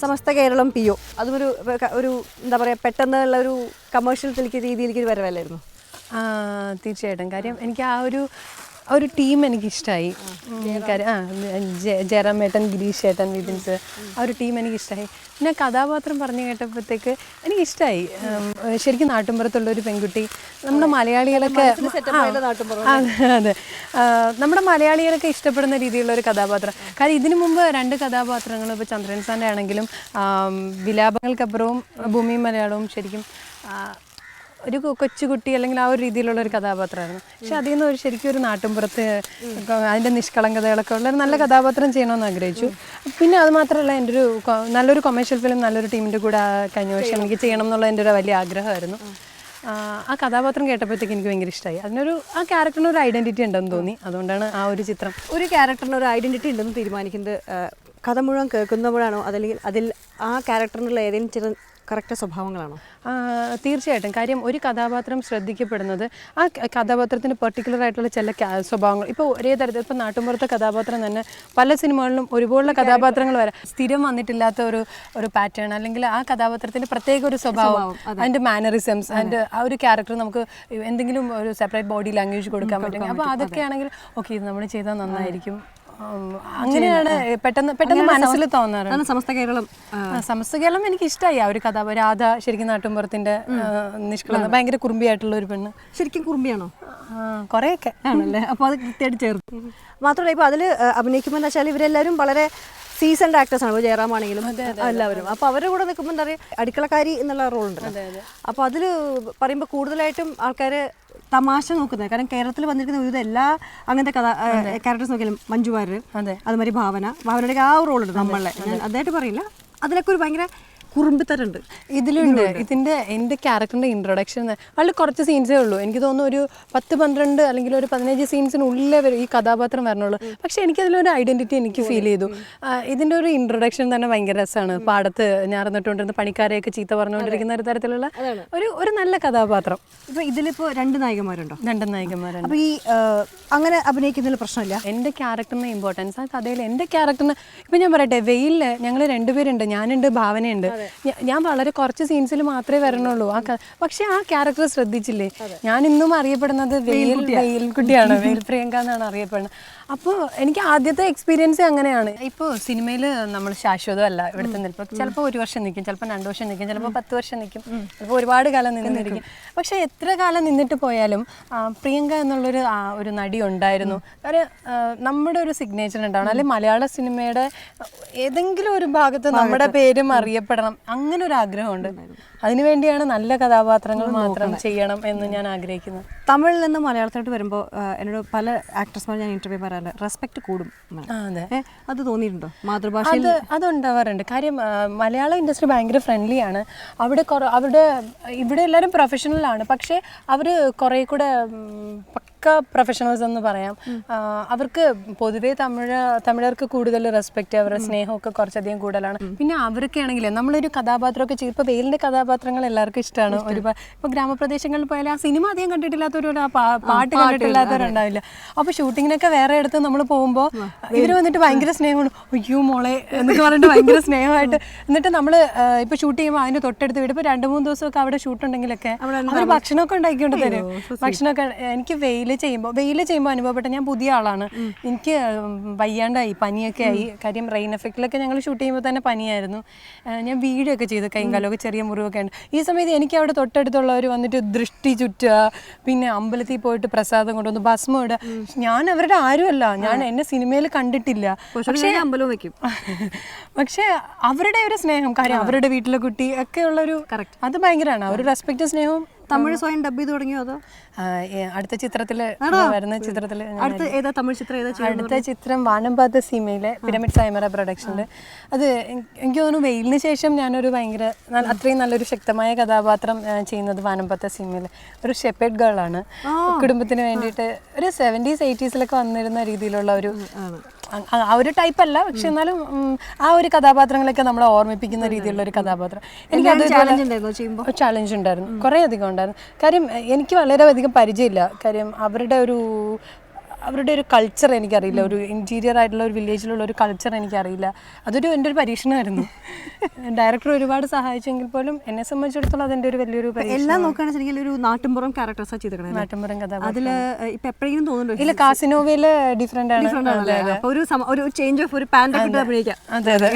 സമസ്ത കേരളം പിയോ അതും ഒരു എന്താ പറയുക പെട്ടെന്നുള്ള ഒരു കമേഴ്ഷ്യൽ രീതിയിലേക്ക് വരവല്ലായിരുന്നു. തീർച്ചയായിട്ടും. കാര്യം എനിക്ക് ആ ഒരു ടീം എനിക്കിഷ്ടമായി. ജയറാമേട്ടൻ, ഗിരീഷ് ഏട്ടൻ, വിപിൻസ്, ആ ഒരു ടീം എനിക്കിഷ്ടമായി. പിന്നെ കഥാപാത്രം പറഞ്ഞു കേട്ടപ്പോഴത്തേക്ക് എനിക്കിഷ്ടമായി. ശരിക്കും നാട്ടുമ്പുറത്തുള്ളൊരു പെൺകുട്ടി, നമ്മുടെ മലയാളികളൊക്കെ അതെ നമ്മുടെ മലയാളികളൊക്കെ ഇഷ്ടപ്പെടുന്ന രീതിയിലുള്ള ഒരു കഥാപാത്രം. കാര്യം ഇതിനു മുമ്പ് 2 കഥാപാത്രങ്ങളും ഇപ്പോൾ ചന്ദ്രൻ സാറിൻ്റെ ആണെങ്കിലും വിലാപങ്ങൾക്കപ്പുറവും ഭൂമിയും മലയാളവും ശരിക്കും ഒരു കൊച്ചുകുട്ടി അല്ലെങ്കിൽ ആ ഒരു രീതിയിലുള്ള ഒരു കഥാപാത്രമായിരുന്നു. പക്ഷെ അതിൽ നിന്ന് ശരിക്കും ഒരു നാട്ടിൻപുറത്ത് അതിൻ്റെ നിഷ്കളങ്കതകളൊക്കെ ഉള്ള ഒരു നല്ല കഥാപാത്രം ചെയ്യണമെന്ന് ആഗ്രഹിച്ചു. പിന്നെ അത് മാത്രമല്ല, എൻ്റെ ഒരു നല്ലൊരു കൊമേഴ്ഷ്യൽ ഫിലിം നല്ലൊരു ടീമിൻ്റെ കൂടെ കഴിഞ്ഞ വർഷം എനിക്ക് ചെയ്യണം എന്നുള്ള എൻ്റെ ഒരു വലിയ ആഗ്രഹമായിരുന്നു. ആ കഥാപാത്രം കേട്ടപ്പോഴത്തേക്ക് എനിക്ക് ഭയങ്കര ഇഷ്ടമായി. ആ ക്യാരക്ടറിന് ഒരു ഐഡൻറ്റിറ്റി ഉണ്ടെന്ന് തോന്നി. അതുകൊണ്ടാണ് ആ ഒരു ചിത്രം. ഒരു ക്യാരക്ടറിന് ഒരു ഐഡൻറ്റിറ്റി ഉണ്ടെന്ന് തീരുമാനിക്കുന്നത് കഥ മുഴുവൻ കേൾക്കുന്നപ്പോഴാണോ, അതല്ലെങ്കിൽ അതിൽ ആ ക്യാരക്ടറിനുള്ള ഏതെങ്കിലും ചില കറക്റ്റ് സ്വഭാവങ്ങളാണോ? തീർച്ചയായിട്ടും. കാര്യം ഒരു കഥാപാത്രം ശ്രദ്ധിക്കപ്പെടുന്നത് ആ കഥാപാത്രത്തിന് പെർട്ടിക്കുലർ ആയിട്ടുള്ള ചില സ്വഭാവങ്ങൾ. ഇപ്പോൾ ഒരേ തരത്തിൽ ഇപ്പോൾ നാട്ടുമ്പുറത്തെ കഥാപാത്രം തന്നെ പല സിനിമകളിലും ഒരുപോലുള്ള കഥാപാത്രങ്ങൾ വരാം. സ്ഥിരം വന്നിട്ടില്ലാത്ത ഒരു പാറ്റേൺ, അല്ലെങ്കിൽ ആ കഥാപാത്രത്തിൻ്റെ പ്രത്യേക ഒരു സ്വഭാവം, അതിൻ്റെ മാനറിസംസ്, അതിൻ്റെ ആ ഒരു ക്യാരക്ടർ നമുക്ക് എന്തെങ്കിലും ഒരു സെപ്പറേറ്റ് ബോഡി ലാംഗ്വേജ് കൊടുക്കാൻ പറ്റും. അപ്പോൾ അതൊക്കെയാണെങ്കിൽ ഓക്കെ, ഇത് നമ്മൾ ചെയ്താൽ നന്നായിരിക്കും, അങ്ങനെയാണ് പെട്ടെന്ന് മനസ്സിൽ തോന്നാറ്. സമസ്ത കേരളം എനിക്ക് ഇഷ്ടമായി. ആ ഒരു രാധ ശരിക്കും നാട്ടുമ്പുറത്തിന്റെ നിഷ്കളങ്ക, ഭയങ്കര കുറുമ്പിയായിട്ടുള്ള ഒരു പെണ്ണ്. ശരിക്കും കുറുമ്പിയാണോ? കുറെയൊക്കെ ആണല്ലേ. അപ്പോൾ അത് കൃത്യമായിട്ട് ചേർത്ത്. മാത്രമല്ല ഇപ്പോൾ അതിൽ അഭിനയിക്കുമ്പോൾ എന്താ വെച്ചാൽ ഇവരെല്ലാവരും വളരെ സീസൺഡ് ആക്ടേഴ്സാണ്. ഇപ്പോൾ ജയറാമാണെങ്കിലും എല്ലാവരും. അപ്പോൾ അവരുടെ കൂടെ നിൽക്കുമ്പോൾ എന്താ പറയുക, അടുക്കളക്കാരി എന്നുള്ള റോളുണ്ട്. അപ്പോൾ അതിൽ പറയുമ്പോൾ കൂടുതലായിട്ടും ആൾക്കാർ തമാശ നോക്കുന്നത്. കാരണം കേരളത്തിൽ വന്നിരിക്കുന്ന വിവിധ എല്ലാ അങ്ങനത്തെ ക്യാരക്ടേഴ്സ് നോക്കിയാലും മഞ്ജു വാര്യർ, അതുമാതിരി ഭാവനയുടെ ആ ഒരു റോളുണ്ട് നമ്മളെ. ഞാൻ അതായിട്ട് പറയില്ല, അതിലൊക്കെ ഒരു ഭയങ്കര കുറുമ്പിത്തരുണ്ട് ഇതിലുണ്ട്. എൻ്റെ ക്യാരക്ടറിൻ്റെ ഇൻട്രൊഡക്ഷൻ വളരെ കുറച്ച് സീൻസേ ഉള്ളൂ. എനിക്ക് തോന്നുന്നു ഒരു 10-12 അല്ലെങ്കിൽ ഒരു 15 സീൻസിനുള്ളിലേ ഈ കഥാപാത്രം വരണുള്ളൂ. പക്ഷേ എനിക്കതിലൊരു ഐഡൻറ്റിറ്റി എനിക്ക് ഫീൽ ചെയ്തു. ഇതിൻ്റെ ഒരു ഇൻട്രൊഡക്ഷൻ തന്നെ ഭയങ്കര രസമാണ്. പാടത്ത് ഞാറന്നിട്ടുകൊണ്ടിരുന്ന പണിക്കാരെയൊക്കെ ചീത്ത പറഞ്ഞുകൊണ്ടിരിക്കുന്ന ഒരു തരത്തിലുള്ള ഒരു നല്ല കഥാപാത്രം. ഇപ്പോൾ ഇതിലിപ്പോൾ 2 നായികമാരുണ്ടോ? 2 നായികമാരുണ്ട്. അപ്പോൾ ഈ അങ്ങനെ അഭിനയിക്കുന്നതിൽ പ്രശ്നമില്ല. എൻ്റെ ക്യാരക്ടറിന് ഇമ്പോർട്ടൻസ് ആ കഥയിൽ. എൻ്റെ ക്യാരക്ടറിന് ഇപ്പം ഞാൻ പറയട്ടെ, വെയിലിൽ ഞങ്ങൾ 2 പേരുണ്ട്, ഞാനുണ്ട്, ഭാവനയുണ്ട്. ഞാൻ വളരെ കുറച്ച് സീൻസിൽ മാത്രമേ വരണുള്ളൂ. പക്ഷെ ആ ക്യാരക്ടർ ശ്രദ്ധിച്ചില്ലേ, ഞാൻ ഇന്നും അറിയപ്പെടുന്നത് വെയിൽക്കുട്ടിയാണ്, വെയിൽ പ്രിയങ്ക എന്നാണ് അറിയപ്പെടുന്നത്. അപ്പോൾ എനിക്ക് ആദ്യത്തെ എക്സ്പീരിയൻസ് അങ്ങനെയാണ്. ഇപ്പോൾ സിനിമയിൽ നമ്മൾ ശാശ്വതമല്ല ഇവിടുത്തെ നിൽപ്പ്. ചിലപ്പോൾ 1 വർഷം നിൽക്കും, ചിലപ്പോൾ 2 വർഷം നിൽക്കും, ചിലപ്പോൾ 10 വർഷം നിൽക്കും, ചിലപ്പോൾ ഒരുപാട് കാലം നിന്നിരിക്കും. പക്ഷേ എത്ര കാലം നിന്നിട്ട് പോയാലും പ്രിയങ്ക എന്നുള്ളൊരു നടി ഉണ്ടായിരുന്നു. കാര്യം നമ്മുടെ ഒരു സിഗ്നേച്ചർ ഉണ്ടാവണം, അല്ലെങ്കിൽ മലയാള സിനിമയുടെ ഏതെങ്കിലും ഒരു ഭാഗത്ത് നമ്മുടെ പേരും അറിയപ്പെടണം, അങ്ങനെ ഒരു ആഗ്രഹമുണ്ട്. അതിനുവേണ്ടിയാണ് നല്ല കഥാപാത്രങ്ങൾ മാത്രം ചെയ്യണം എന്ന് ഞാൻ ആഗ്രഹിക്കുന്നത്. തമിഴിൽ നിന്ന് മലയാളത്തിലോട്ട് വരുമ്പോൾ എന്നോട് പല ആക്ടേഴ്സ്മാർ ഞാൻ ഇന്റർവ്യൂ പറയാറുണ്ട്, റെസ്പെക്ട് കൂടും. അതെ, അത് തോന്നിയിട്ടുണ്ടോ? മാതൃഭാഷ അതുണ്ടാവാറുണ്ട്. കാര്യം മലയാള ഇൻഡസ്ട്രി ഭയങ്കര ഫ്രണ്ട്ലി ആണ്. ഇവിടെ എല്ലാവരും പ്രൊഫഷണലാണ്. പക്ഷേ അവർ കുറേ കൂടെ പ്രൊഫഷണൽസ് എന്ന് പറയാം. അവർക്ക് പൊതുവേ തമിഴർക്ക് കൂടുതൽ റെസ്പെക്റ്റ്, അവരുടെ സ്നേഹമൊക്കെ കുറച്ചധികം കൂടുതലാണ്. പിന്നെ അവരൊക്കെ ആണെങ്കിൽ നമ്മളൊരു കഥാപാത്രമൊക്കെ ചെയ്യും. ഇപ്പോൾ വെയിലിൻ്റെ കഥാപാത്രങ്ങൾ എല്ലാവർക്കും ഇഷ്ടമാണ്. ഇപ്പോൾ ഗ്രാമപ്രദേശങ്ങളിൽ പോയാൽ ആ സിനിമ അധികം കണ്ടിട്ടില്ലാത്തവരും പാട്ട് കണ്ടിട്ടില്ലാത്തവരുണ്ടാവില്ല. അപ്പോൾ ഷൂട്ടിങ്ങിനൊക്കെ വേറെ അടുത്ത് നമ്മൾ പോകുമ്പോൾ ഇവർ വന്നിട്ട് ഭയങ്കര സ്നേഹമാണ്, അയ്യോ മോളെ എന്നൊക്കെ പറഞ്ഞിട്ട് ഭയങ്കര സ്നേഹമായിട്ട്. എന്നിട്ട് നമ്മൾ ഇപ്പോൾ ഷൂട്ട് ചെയ്യുമ്പോൾ അതിന് തൊട്ടടുത്ത് വീട് ഇപ്പോൾ 2-3 ദിവസമൊക്കെ അവിടെ ഷൂട്ടുണ്ടെങ്കിലൊക്കെ അവർ ഭക്ഷണമൊക്കെ ഉണ്ടാക്കിക്കൊണ്ട് തരും. ഭക്ഷണമൊക്കെ എനിക്ക് വെയിൽ ചെയ്യുമ്പോൾ അനുഭവപ്പെട്ട, ഞാൻ പുതിയ ആളാണ്, എനിക്ക് വയ്യാണ്ടായി, പനിയൊക്കെ ആയി. കാര്യം റെയിൻ എഫക്റ്റിലൊക്കെ ഞങ്ങൾ ഷൂട്ട് ചെയ്യുമ്പോൾ തന്നെ പനിയായിരുന്നു. ഞാൻ വീഡിയോ ഒക്കെ ചെയ്ത് കൈയും കാലമൊക്കെ ചെറിയ മുറിവൊക്കെ ഉണ്ട്. ഈ സമയത്ത് എനിക്ക് അവിടെ തൊട്ടടുത്തുള്ളവർ വന്നിട്ട് ദൃഷ്ടി ചുറ്റുക, പിന്നെ അമ്പലത്തിൽ പോയിട്ട് പ്രസാദം കൊണ്ടുവന്ന് ഭസ്മം ഇടുക. ഞാൻ അവരുടെ ആരുമല്ല, ഞാൻ എന്നെ സിനിമയിൽ കണ്ടിട്ടില്ല. പക്ഷേ അമ്പലം വയ്ക്കും. പക്ഷേ അവരുടെ ഒരു സ്നേഹം, കാര്യം അവരുടെ വീട്ടിലെ കുട്ടി ഒക്കെ ഉള്ളൊരു അത് ഭയങ്കരമാണ്. ഒരു റെസ്പെക്റ്റും സ്നേഹവും. തമിഴ് സ്വയം ഡബ് ചെയ്ത് തുടങ്ങിയോ? അതോ അടുത്ത ചിത്രത്തിൽ വരുന്ന ചിത്രത്തിൽ അടുത്ത ചിത്രം വാനമ്പാത്ത സീമയിലെ പിരമിഡ് സൈമറ പ്രൊഡക്ഷനിൽ. അത് എനിക്ക് തോന്നുന്നു വെയിലിന് ശേഷം ഞാനൊരു ഭയങ്കര അത്രയും നല്ലൊരു ശക്തമായ കഥാപാത്രം ചെയ്യുന്നത് വാനമ്പാത്ത സീമയിലെ ഒരു ഷെപ്പേർഡ് ഗേൾ ആണ്. കുടുംബത്തിന് വേണ്ടിയിട്ട് ഒരു 70s 80s വന്നിരുന്ന രീതിയിലുള്ള ആ ഒരു ടൈപ്പ് അല്ല, പക്ഷെ എന്നാലും ആ ഒരു കഥാപാത്രങ്ങളൊക്കെ നമ്മളെ ഓർമ്മിപ്പിക്കുന്ന രീതിയിലുള്ള ഒരു കഥാപാത്രം. എനിക്ക് അത് ചാലഞ്ച് ഉണ്ടായിരുന്നു, കുറേ അധികം ഉണ്ടായിരുന്നു. കാര്യം എനിക്ക് വളരെയധികം പരിചയമില്ല. കാര്യം അവരുടെ അവരുടെ ഒരു കൾച്ചർ എനിക്കറിയില്ല, ഒരു ഇൻറ്റീരിയർ ആയിട്ടുള്ള ഒരു വില്ലേജിലുള്ള ഒരു കൾച്ചർ എനിക്കറിയില്ല. അതൊരു എൻ്റെ ഒരു പരീക്ഷണമായിരുന്നു. ഡയറക്ടർ ഒരുപാട് സഹായിച്ചെങ്കിൽ പോലും എന്നെ സംബന്ധിച്ചിടത്തോളം അതെൻ്റെ ഒരു വലിയൊരു എല്ലാം നോക്കുകയാണെന്ന് വെച്ചിട്ടുണ്ടെങ്കിൽ ഒരു നാട്ടിൻപുറം ക്യാരക്ടേഴ്സാണ് ചെയ്തിരിക്കണത്. നാട്ടിൻപുറം കഥ അതിൽ ഇപ്പം എപ്പോഴെങ്കിലും തോന്നുന്നുണ്ടോ? ഇല്ല, കാസിനോവയിൽ ഡിഫറെൻ്റ് ആണ്. അപ്പോൾ ഒരു ചേഞ്ച് ഓഫ് ഒരു പാൻ്റൊക്കെ ഇട്ട് അഭിനയിക്കാം. അതെ.